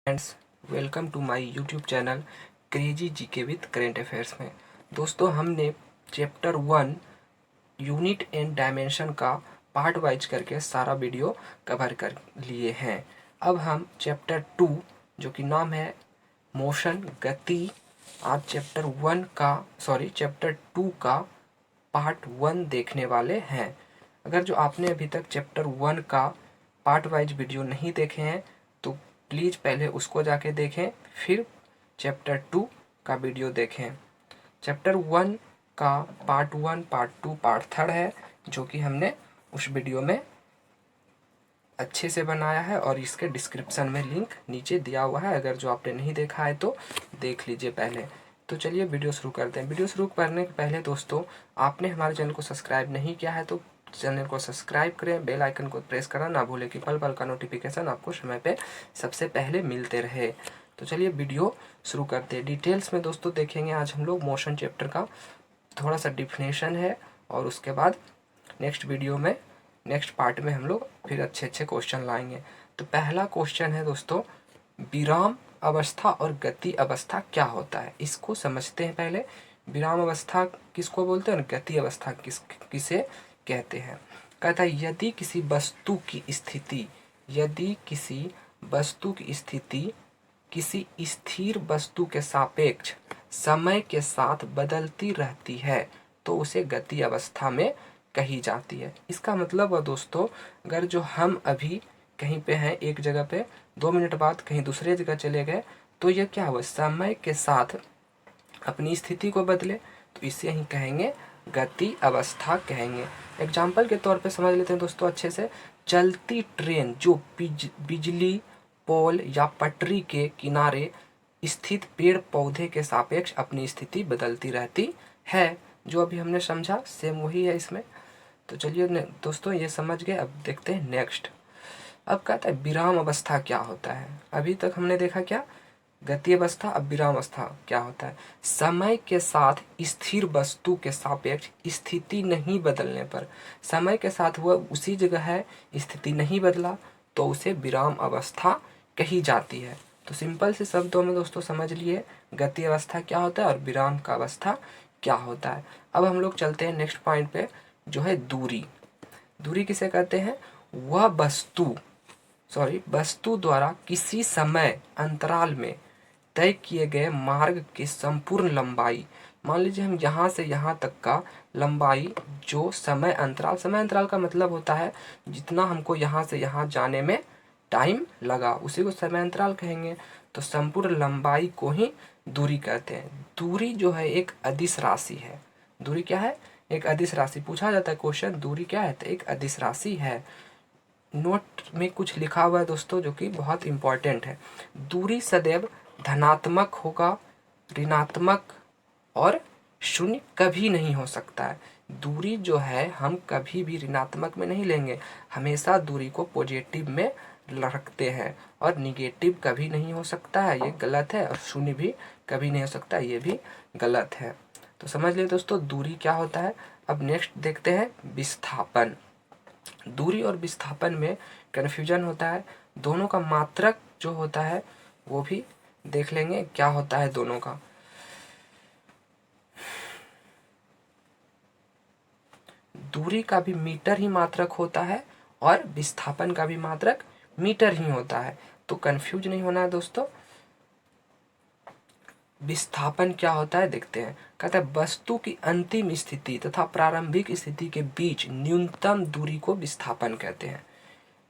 Friends, welcome to my YouTube channel crazy GK with current affairs में। दोस्तों, हमने chapter 1 unit and dimension का part wise करके सारा वीडियो कवर कर लिए हैं। अब हम चैप्टर 2 जो कि नाम है मोशन गति, आज चैप्टर 2 का पार्ट 1 देखने वाले हैं। अगर जो आपने अभी तक चैप्टर 1 का पार्ट वाइज वीडियो नहीं देखे हैं तो प्लीज़ पहले उसको जाके देखें, फिर चैप्टर 2 का वीडियो देखें। चैप्टर 1 का पार्ट 1, पार्ट 2, पार्ट 3 है जो कि हमने उस वीडियो में अच्छे से बनाया है और इसके डिस्क्रिप्शन में लिंक नीचे दिया हुआ है। अगर जो आपने नहीं देखा है तो देख लीजिए पहले। तो चलिए वीडियो शुरू करते हैं। वीडियो शुरू करने के पहले दोस्तों, आपने हमारे चैनल को सब्सक्राइब नहीं किया है तो चैनल को सब्सक्राइब करें, बेल आइकन को प्रेस करना ना भूलें कि पल पल का नोटिफिकेशन आपको समय पे सबसे पहले मिलते रहे। तो चलिए वीडियो शुरू करते हैं। डिटेल्स में दोस्तों देखेंगे आज हम लोग मोशन चैप्टर का थोड़ा सा डिफिनेशन है और उसके बाद नेक्स्ट पार्ट में हम लोग फिर अच्छे अच्छे क्वेश्चन लाएंगे। तो पहला क्वेश्चन है दोस्तों, विराम अवस्था और गति अवस्था क्या होता है, इसको समझते हैं पहले। विराम अवस्था किसको बोलते हैं और गति अवस्था किसे कहते हैं। कहता है यदि किसी वस्तु की स्थिति किसी स्थिर वस्तु के सापेक्ष समय के साथ बदलती रहती है तो उसे गति अवस्था में कही जाती है। इसका मतलब है दोस्तों, अगर जो हम अभी कहीं पे हैं एक जगह पे, 2 मिनट बाद कहीं दूसरे जगह चले गए तो ये क्या हुआ, समय के साथ अपनी स्थिति को बदले तो इसे ही कहेंगे गति अवस्था कहेंगे। एग्जाम्पल के तौर पे समझ लेते हैं दोस्तों अच्छे से। चलती ट्रेन जो बिजली पोल या पटरी के किनारे स्थित पेड़ पौधे के सापेक्ष अपनी स्थिति बदलती रहती है, जो अभी हमने समझा सेम वही है इसमें। तो चलिए दोस्तों ये समझ गए। अब देखते हैं नेक्स्ट। अब कहता है विराम अवस्था क्या होता है। अभी तक हमने देखा क्या, गति अवस्था। अब विराम अवस्था क्या होता है। समय के साथ स्थिर वस्तु के सापेक्ष स्थिति नहीं बदलने पर, समय के साथ वह उसी जगह है, स्थिति नहीं बदला तो उसे विराम अवस्था कही जाती है। तो सिंपल से शब्दों में दोस्तों समझ लिए गति अवस्था क्या होता है और विराम का अवस्था क्या होता है। अब हम लोग चलते हैं नेक्स्ट पॉइंट पे जो है दूरी। दूरी किसे कहते हैं, वह वस्तु द्वारा किसी समय अंतराल में तय किए गए मार्ग की संपूर्ण लंबाई। मान लीजिए हम यहाँ से यहाँ तक का लंबाई जो समय अंतराल का मतलब होता है जितना हमको यहाँ से यहाँ जाने में टाइम लगा, उसी को समय अंतराल कहेंगे। तो संपूर्ण लंबाई को ही दूरी कहते हैं। दूरी जो है एक अदिश राशि है। दूरी क्या है, एक अदिश राशि। पूछा जाता है क्वेश्चन, दूरी क्या है, तो एक अदिश राशि है। नोट में कुछ लिखा हुआ है दोस्तों जो कि बहुत इंपॉर्टेंट है। दूरी सदैव धनात्मक होगा, ऋणात्मक और शून्य कभी नहीं हो सकता है। दूरी जो है हम कभी भी ऋणात्मक में नहीं लेंगे, हमेशा दूरी को पॉजिटिव में रखते हैं और निगेटिव कभी नहीं हो सकता है, ये गलत है। और शून्य भी कभी नहीं हो सकता, ये भी गलत है। तो समझ लिए दोस्तों दूरी क्या होता है। अब नेक्स्ट देखते हैं विस्थापन। दूरी और विस्थापन में कन्फ्यूजन होता है, दोनों का मात्रक जो होता है वो भी देख लेंगे क्या होता है दोनों का। दूरी का भी मीटर ही मात्रक होता है और विस्थापन का भी मात्रक मीटर ही होता है, तो कंफ्यूज नहीं होना है दोस्तों। विस्थापन क्या होता है देखते हैं। कहता है वस्तु की अंतिम स्थिति तथा प्रारंभिक स्थिति के बीच न्यूनतम दूरी को विस्थापन कहते हैं।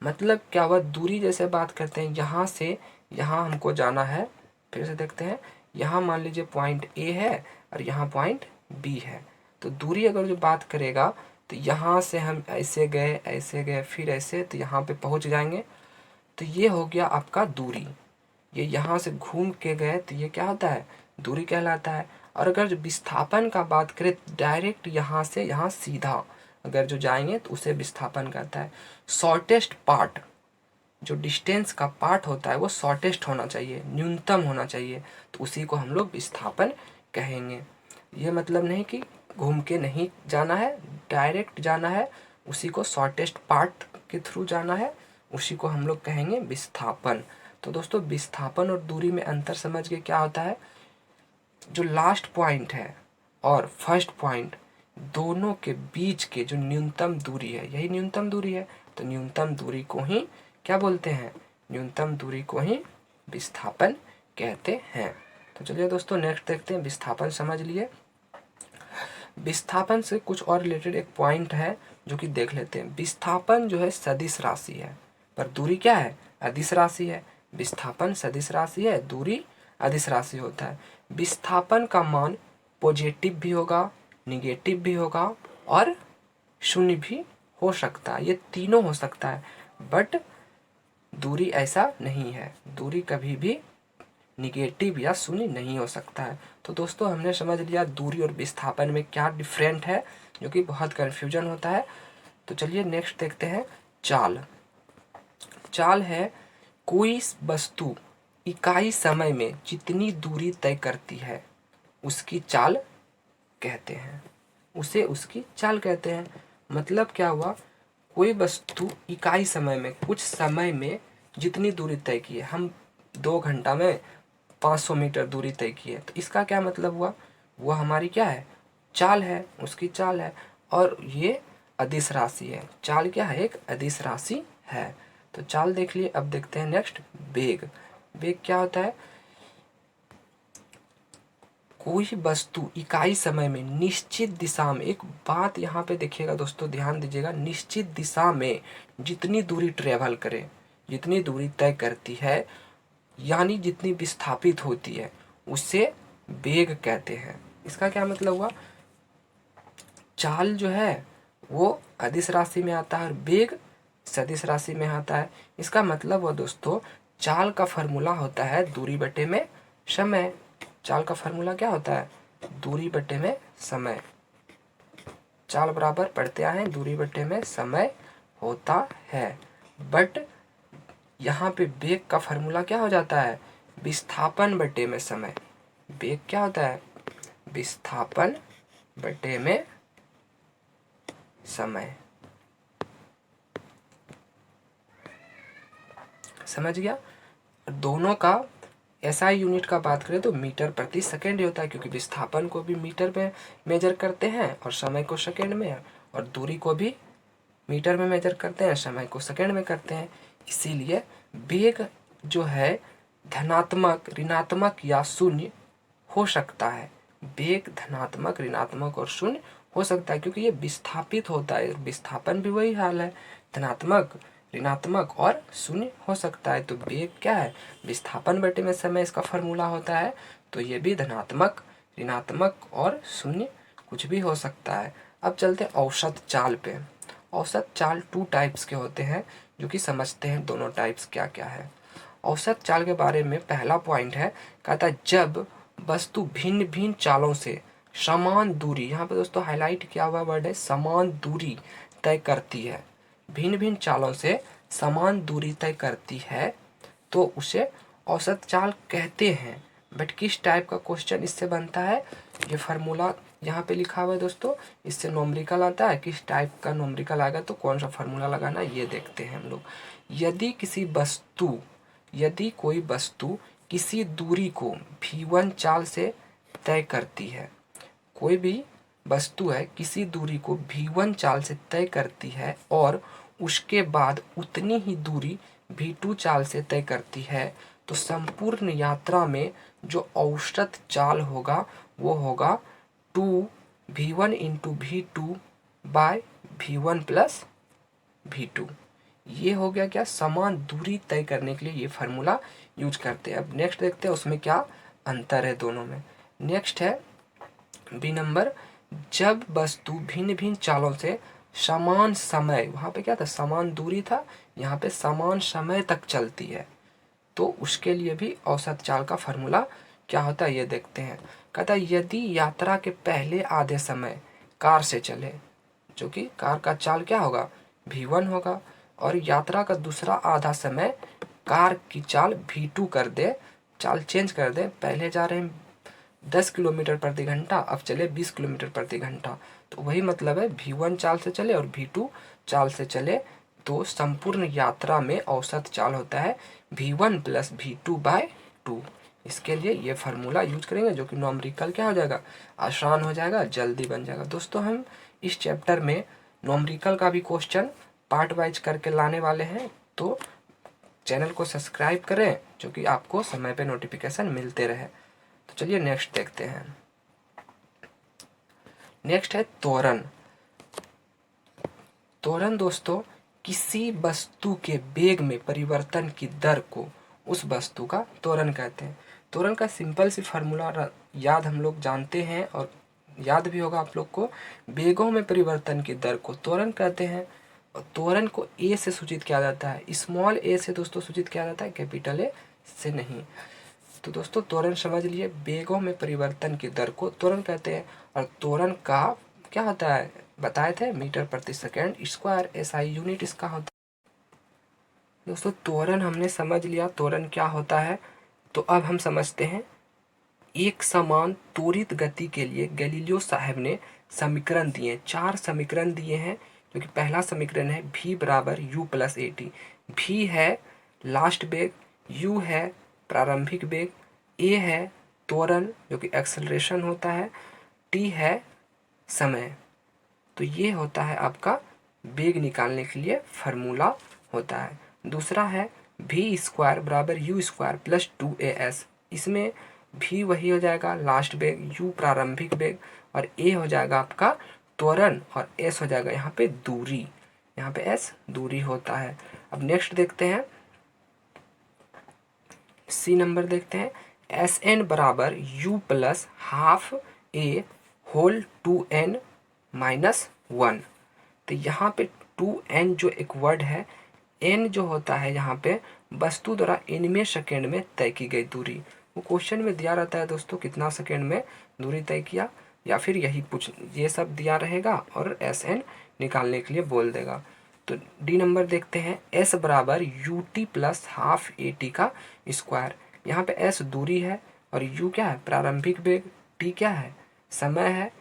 मतलब क्या हुआ, दूरी जैसे बात करते हैं, यहाँ से यहाँ हमको जाना है। फिर से देखते हैं, यहाँ मान लीजिए पॉइंट ए है और यहाँ पॉइंट बी है। तो दूरी अगर जो बात करेगा तो यहाँ से हम ऐसे गए फिर ऐसे, तो यहाँ पे पहुँच जाएंगे। तो ये हो गया आपका दूरी। ये यहाँ से घूम के गए तो ये क्या होता है, दूरी कहलाता है। और अगर जो विस्थापन का बात करें, डायरेक्ट यहाँ से यहाँ सीधा अगर जो जाएंगे तो उसे विस्थापन कहता है। शॉर्टेस्ट पार्ट, जो डिस्टेंस का पार्ट होता है वो शॉर्टेस्ट होना चाहिए, न्यूनतम होना चाहिए, तो उसी को हम लोग विस्थापन कहेंगे। ये मतलब नहीं कि घूम के नहीं जाना है, डायरेक्ट जाना है, उसी को शॉर्टेस्ट पार्ट के थ्रू जाना है, उसी को हम लोग कहेंगे विस्थापन। तो दोस्तों विस्थापन और दूरी में अंतर समझ के क्या होता है, जो लास्ट पॉइंट है और फर्स्ट पॉइंट दोनों के बीच के जो न्यूनतम दूरी है, यही न्यूनतम दूरी है। तो न्यूनतम दूरी को ही क्या बोलते हैं, न्यूनतम दूरी को ही विस्थापन कहते हैं। तो चलिए दोस्तों नेक्स्ट देखते हैं। विस्थापन समझ लिए। विस्थापन से कुछ और रिलेटेड एक पॉइंट है जो कि देख लेते हैं। विस्थापन जो है सदिश राशि है, पर दूरी क्या है, अदिश राशि है। विस्थापन सदिश राशि है, दूरी अदिश राशि होता है। विस्थापन का मान पॉजिटिव भी होगा, निगेटिव भी होगा और शून्य भी हो सकता है, ये तीनों हो सकता है। बट दूरी ऐसा नहीं है, दूरी कभी भी निगेटिव या शून्य नहीं हो सकता है। तो दोस्तों हमने समझ लिया दूरी और विस्थापन में क्या डिफरेंट है, जो कि बहुत कन्फ्यूजन होता है। तो चलिए नेक्स्ट देखते हैं। चाल। चाल है कोई वस्तु इकाई समय में जितनी दूरी तय करती है उसकी चाल कहते हैं, उसे उसकी चाल कहते हैं। मतलब क्या हुआ, कोई वस्तु इकाई समय में, कुछ समय में जितनी दूरी तय की है, हम 2 घंटा में 500 मीटर दूरी तय की है, तो इसका क्या मतलब हुआ, वो हमारी क्या है, चाल है, उसकी चाल है। और ये अदिश राशि है। चाल क्या है, एक अदिश राशि है। तो चाल देख लिए। अब देखते हैं नेक्स्ट वेग। वेग क्या होता है, कोई वस्तु इकाई समय में निश्चित दिशा में, एक बात यहाँ पे देखिएगा दोस्तों, ध्यान दीजिएगा, निश्चित दिशा में जितनी दूरी ट्रेवल करे, जितनी दूरी तय करती है, यानी जितनी विस्थापित होती है, उसे वेग कहते हैं। इसका क्या मतलब हुआ, चाल जो है वो अदिश राशि में आता है और वेग सदिश राशि में आता है। इसका मतलब हुआ दोस्तों, चाल का फॉर्मूला होता है दूरी बटे में समय। चाल का फॉर्मूला क्या होता है, दूरी बटे में समय। चाल बराबर पढ़ते आए हैं, दूरी बटे में समय होता है। बट यहाँ पे वेग का फॉर्मूला क्या हो जाता है, विस्थापन बटे में समय। वेग क्या होता है, विस्थापन बटे में समय। समझ गया। दोनों का एसआई यूनिट का बात करें तो मीटर प्रति सेकेंड ही होता है, क्योंकि विस्थापन को भी मीटर में मेजर करते हैं और समय को सेकेंड में, और दूरी को भी मीटर में मेजर करते हैं, समय को सेकेंड में करते हैं। इसीलिए वेग जो है धनात्मक, ऋणात्मक या शून्य हो सकता है। वेग धनात्मक, ऋणात्मक और शून्य हो सकता है, क्योंकि ये विस्थापित होता है। विस्थापन भी वही हाल है, धनात्मक, ऋणात्मक और शून्य हो सकता है। तो वेग क्या है, विस्थापन बटे में समय इसका फॉर्मूला होता है। तो ये भी धनात्मक, ऋणात्मक और शून्य कुछ भी हो सकता है। अब चलते हैं औसत चाल पे। औसत चाल 2 टाइप्स के होते हैं, जो कि समझते हैं दोनों टाइप्स क्या क्या है। औसत चाल के बारे में पहला पॉइंट है, कहता है जब वस्तु भिन्न भिन्न चालों से समान दूरी, यहाँ पे दोस्तों हाईलाइट किया हुआ वर्ड है समान दूरी तय करती है, भिन्न भिन्न चालों से समान दूरी तय करती है, तो उसे औसत चाल कहते हैं। बट किस टाइप का क्वेश्चन इससे बनता है, ये फार्मूला यहाँ पे लिखा हुआ है दोस्तों, इससे नोमरिकल आता है। किस टाइप का नोमरिकल आएगा तो कौन सा फार्मूला लगाना है ये देखते हैं हम लोग। यदि कोई वस्तु किसी दूरी को v1 चाल से तय करती है, कोई भी वस्तु है किसी दूरी को v1 चाल से तय करती है और उसके बाद उतनी ही दूरी v2 चाल से तय करती है, तो संपूर्ण यात्रा में जो औसत चाल होगा वो होगा 2v1 into v2 bye v1 plus v2। ये हो गया क्या, समान दूरी तय करने के लिए ये फार्मूला यूज करते हैं। अब नेक्स्ट देखते हैं उसमें क्या अंतर है दोनों में। नेक्स्ट है बी नंबर, जब वस्तु भिन्न भिन्न चालों से समान समय, वहाँ पे क्या था समान दूरी था, यहाँ पे समान समय तक चलती है, तो उसके लिए भी औसत चाल का फार्मूला क्या होता है ये देखते हैं। कहता है यदि यात्रा के पहले आधे समय कार से चले, जो कि कार का चाल क्या होगा v1 होगा, और यात्रा का दूसरा आधा समय कार की चाल v2 कर दे, चाल चेंज कर दे, पहले जा रहे हैं 10 किलोमीटर प्रति घंटा, अब चले 20 किलोमीटर प्रति घंटा, तो वही मतलब है v1 चाल से चले और v2 चाल से चले, तो संपूर्ण यात्रा में औसत चाल होता है v1 प्लस v2/2। इसके लिए ये फार्मूला यूज करेंगे जो कि नॉमरिकल क्या हो जाएगा, आसान हो जाएगा, जल्दी बन जाएगा। दोस्तों हम इस चैप्टर में नॉमरिकल का भी क्वेश्चन पार्ट वाइज करके लाने वाले हैं, तो चैनल को सब्सक्राइब करें जो कि आपको समय पे नोटिफिकेशन मिलते रहे। तो चलिए नेक्स्ट देखते हैं। नेक्स्ट है त्वरण। त्वरण दोस्तों किसी वस्तु के वेग में परिवर्तन की दर को उस वस्तु का त्वरण कहते हैं। त्वरण का सिंपल सी फार्मूला याद हम लोग जानते हैं और याद भी होगा आप लोग को, वेगों में परिवर्तन की दर को त्वरण कहते हैं। और त्वरण को ए से सूचित किया जाता है, स्मॉल ए से दोस्तों सूचित किया जाता है, कैपिटल ए से नहीं। तो दोस्तों त्वरण समझ लिए, वेगों में परिवर्तन की दर को त्वरण कहते हैं। और त्वरण का क्या होता है बताए थे, मीटर प्रति सेकेंड स्क्वायर, एसआई यूनिट इसका होता है। दोस्तों त्वरण हमने समझ लिया त्वरण क्या होता है। तो अब हम समझते हैं एक समान त्वरित गति के लिए गैलीलियो साहब ने समीकरण दिए, 4 समीकरण दिए हैं। जो कि पहला समीकरण है v बराबर u plus A T. v है लास्ट वेग, u है प्रारंभिक वेग, a है त्वरण जो कि एक्सेलरेशन होता है, t है समय। तो ये होता है आपका वेग निकालने के लिए फार्मूला होता है। दूसरा है v स्क्वायर बराबर u स्क्वायर प्लस 2as। इसमें v वही हो जाएगा लास्ट वेग, u प्रारंभिक वेग और a हो जाएगा आपका त्वरण और s हो जाएगा यहाँ पे दूरी, यहाँ पे s दूरी होता है। अब नेक्स्ट देखते हैं, सी नंबर देखते हैं, एस एन बराबर u plus half a whole 2n minus 1। तो यहाँ पे 2n जो एक वर्ड है, n जो होता है यहाँ पे वस्तु द्वारा इनमें सेकेंड में तय की गई दूरी। वो क्वेश्चन में दिया रहता है दोस्तों कितना सेकेंड में दूरी तय किया, या फिर यही पूछ ये सब दिया रहेगा और एस एन निकालने के लिए बोल देगा। तो डी नंबर देखते हैं, s बराबर U T plus half A T का स्क्वायर। यहाँ पे s दूरी है और u क्या है प्रारंभिक वेग, t क्या है समय है,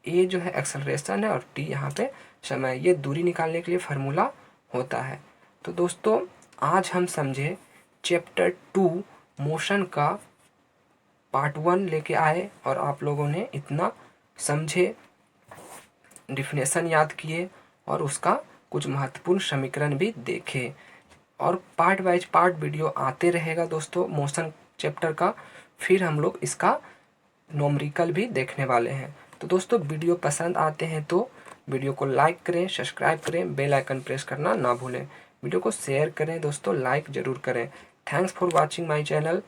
a जो है एक्सेलरेशन है और t यहाँ पे समय। ये दूरी निकालने के लिए फार्मूला होता है। तो दोस्तों आज हम समझे चैप्टर 2 मोशन का पार्ट 1 लेके आए और आप लोगों ने इतना समझे, डिफिनेशन याद किए और उसका कुछ महत्वपूर्ण समीकरण भी देखे। और पार्ट वाइज पार्ट वीडियो आते रहेगा दोस्तों मोशन चैप्टर का, फिर हम लोग इसका नोमरिकल भी देखने वाले हैं। तो दोस्तों वीडियो पसंद आते हैं तो वीडियो को लाइक करें, सब्सक्राइब करें, बेल आइकन प्रेस करना ना भूलें। वीडियो को शेयर करें दोस्तों, लाइक ज़रूर करें। Thanks for watching my channel.